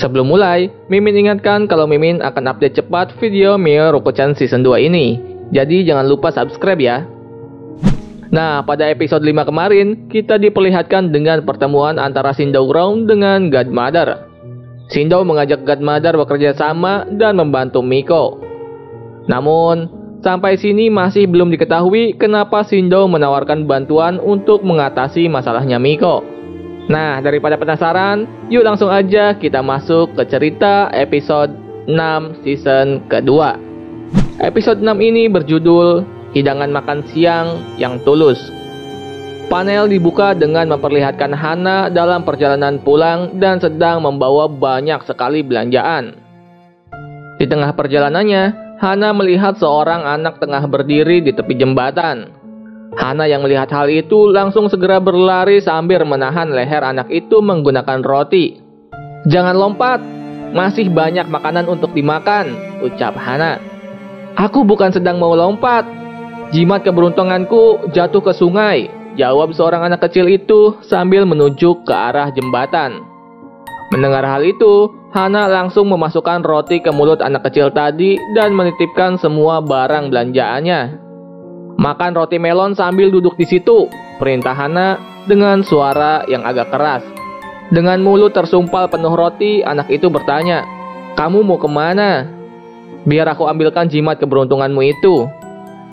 Sebelum mulai, Mimin ingatkan kalau Mimin akan update cepat video Mio Roku-chan Season 2 ini. Jadi jangan lupa subscribe ya. Nah, pada episode 5 kemarin, kita diperlihatkan dengan pertemuan antara Shindo Ground dengan Godmother. Shindo mengajak Godmother bekerja sama dan membantu Miko. Namun, sampai sini masih belum diketahui kenapa Shindo menawarkan bantuan untuk mengatasi masalahnya Miko. Nah, daripada penasaran, yuk langsung aja kita masuk ke cerita episode 6 season kedua. Episode 6 ini berjudul Hidangan Makan Siang yang Tulus. Panel dibuka dengan memperlihatkan Hana dalam perjalanan pulang dan sedang membawa banyak sekali belanjaan. Di tengah perjalanannya, Hana melihat seorang anak tengah berdiri di tepi jembatan. Hana yang melihat hal itu langsung segera berlari sambil menahan leher anak itu menggunakan roti. "Jangan lompat, masih banyak makanan untuk dimakan," ucap Hana. "Aku bukan sedang mau lompat. Jimat keberuntunganku jatuh ke sungai," jawab seorang anak kecil itu sambil menunjuk ke arah jembatan. Mendengar hal itu, Hana langsung memasukkan roti ke mulut anak kecil tadi dan menitipkan semua barang belanjaannya. "Makan roti melon sambil duduk di situ," perintah Hana dengan suara yang agak keras. Dengan mulut tersumpal penuh roti, anak itu bertanya, "Kamu mau kemana?" "Biar aku ambilkan jimat keberuntunganmu itu."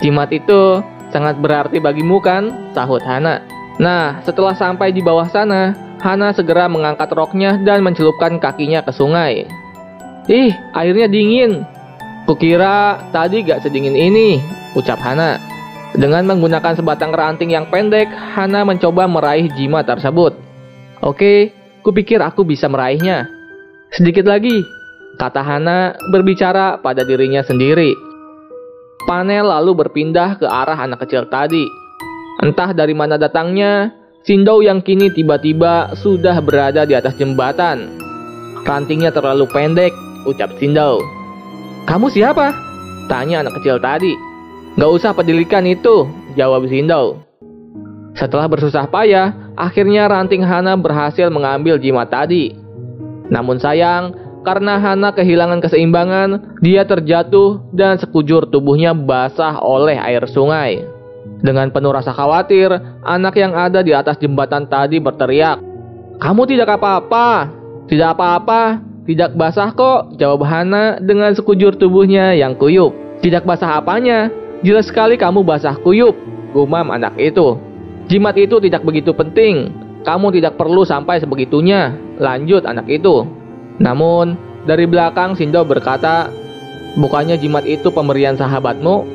"Jimat itu sangat berarti bagimu kan?" sahut Hana. Nah, setelah sampai di bawah sana, Hana segera mengangkat roknya dan mencelupkan kakinya ke sungai. "Ih, airnya dingin. Kukira tadi gak sedingin ini," ucap Hana. Dengan menggunakan sebatang ranting yang pendek, Hana mencoba meraih jimat tersebut. "Oke, kupikir aku bisa meraihnya. Sedikit lagi," kata Hana berbicara pada dirinya sendiri. Panel lalu berpindah ke arah anak kecil tadi. Entah dari mana datangnya, Shindo yang kini tiba-tiba sudah berada di atas jembatan. "Rantingnya terlalu pendek," ucap Shindo. "Kamu siapa?" tanya anak kecil tadi. "Gak usah pedulikan itu," jawab Shindo. Setelah bersusah payah, akhirnya ranting Hana berhasil mengambil jimat tadi. Namun sayang, karena Hana kehilangan keseimbangan, dia terjatuh dan sekujur tubuhnya basah oleh air sungai. Dengan penuh rasa khawatir, anak yang ada di atas jembatan tadi berteriak, "Kamu tidak apa-apa." "Tidak apa-apa, tidak basah kok," jawab Hana dengan sekujur tubuhnya yang kuyup. "Tidak basah apanya? Jelas sekali kamu basah kuyup," gumam anak itu. "Jimat itu tidak begitu penting. Kamu tidak perlu sampai sebegitunya," lanjut anak itu. Namun, dari belakang Shindo berkata, "Bukannya jimat itu pemberian sahabatmu?"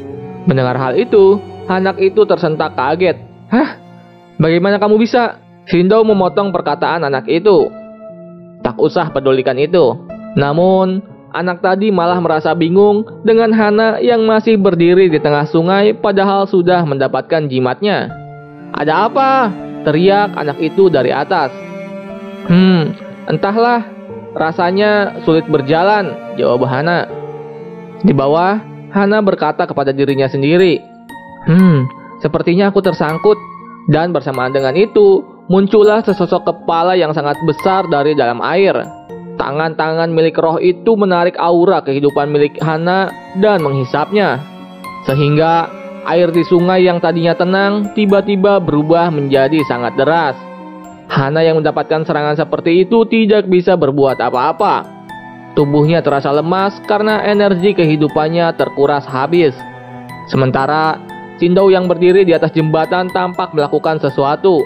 Mendengar hal itu, anak itu tersentak kaget. "Hah? Bagaimana kamu bisa?" Shindo memotong perkataan anak itu. Tak usah pedulikan itu. Namun, anak tadi malah merasa bingung dengan Hana yang masih berdiri di tengah sungai padahal sudah mendapatkan jimatnya. "Ada apa?" teriak anak itu dari atas. Entahlah. Rasanya sulit berjalan," jawab Hana. Di bawah, Hana berkata kepada dirinya sendiri, Sepertinya aku tersangkut." Dan bersamaan dengan itu, muncullah sesosok kepala yang sangat besar dari dalam air. Tangan-tangan milik roh itu menarik aura kehidupan milik Hana dan menghisapnya. Sehingga air di sungai yang tadinya tenang, tiba-tiba berubah menjadi sangat deras. Hana yang mendapatkan serangan seperti itu tidak bisa berbuat apa-apa. Tubuhnya terasa lemas karena energi kehidupannya terkuras habis. Sementara Shindo yang berdiri di atas jembatan tampak melakukan sesuatu.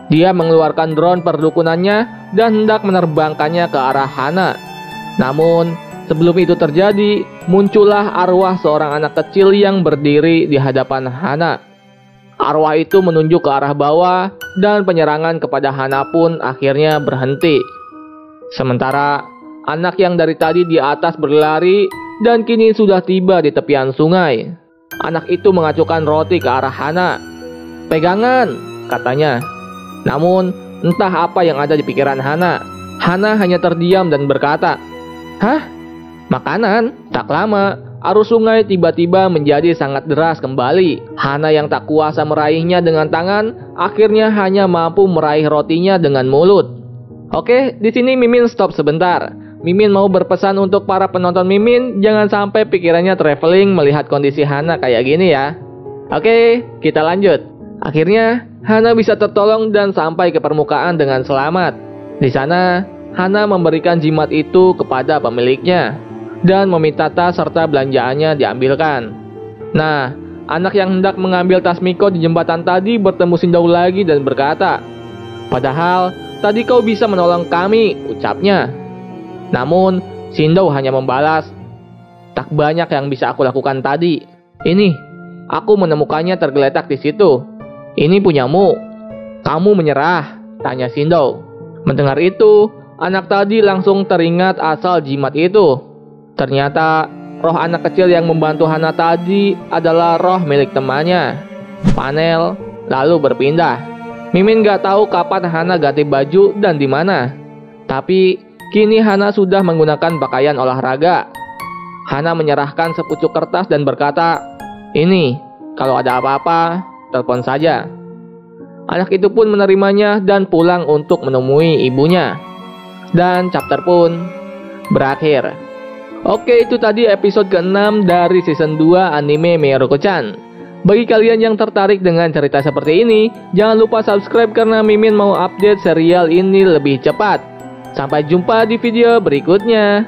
Dia mengeluarkan drone perdukunannya dan hendak menerbangkannya ke arah Hana. Namun, sebelum itu terjadi, muncullah arwah seorang anak kecil yang berdiri di hadapan Hana. Arwah itu menunjuk ke arah bawah dan penyerangan kepada Hana pun akhirnya berhenti. Sementara anak yang dari tadi di atas berlari dan kini sudah tiba di tepian sungai. Anak itu mengacukan roti ke arah Hana. "Pegangan," katanya. Namun entah apa yang ada di pikiran Hana. Hana hanya terdiam dan berkata, "Hah? Makanan?" Tak lama, arus sungai tiba-tiba menjadi sangat deras kembali. Hana yang tak kuasa meraihnya dengan tangan, akhirnya hanya mampu meraih rotinya dengan mulut. Oke, di sini Mimin stop sebentar. Mimin mau berpesan untuk para penonton Mimin, jangan sampai pikirannya traveling melihat kondisi Hana kayak gini ya. Oke, kita lanjut. Akhirnya, Hana bisa tertolong dan sampai ke permukaan dengan selamat. Di sana, Hana memberikan jimat itu kepada pemiliknya dan meminta tas serta belanjaannya diambilkan. Nah, anak yang hendak mengambil tas Miko di jembatan tadi bertemu Shindou lagi dan berkata, "Padahal tadi kau bisa menolong kami," ucapnya. Namun, Shindou hanya membalas, "Tak banyak yang bisa aku lakukan tadi. Ini, aku menemukannya tergeletak di situ. Ini punyamu. Kamu menyerah?" tanya Shindou. Mendengar itu, anak tadi langsung teringat asal jimat itu. Ternyata, roh anak kecil yang membantu Hana tadi adalah roh milik temannya, Panel, lalu berpindah. Mimin gak tahu kapan Hana ganti baju dan di mana. Tapi, kini Hana sudah menggunakan pakaian olahraga. Hana menyerahkan sepucuk kertas dan berkata, "Ini, kalau ada apa-apa, telepon saja." Anak itu pun menerimanya dan pulang untuk menemui ibunya. Dan chapter pun berakhir. Oke, itu tadi episode ke-6 dari season 2 anime Miroku-chan. Bagi kalian yang tertarik dengan cerita seperti ini, jangan lupa subscribe karena Mimin mau update serial ini lebih cepat. Sampai jumpa di video berikutnya.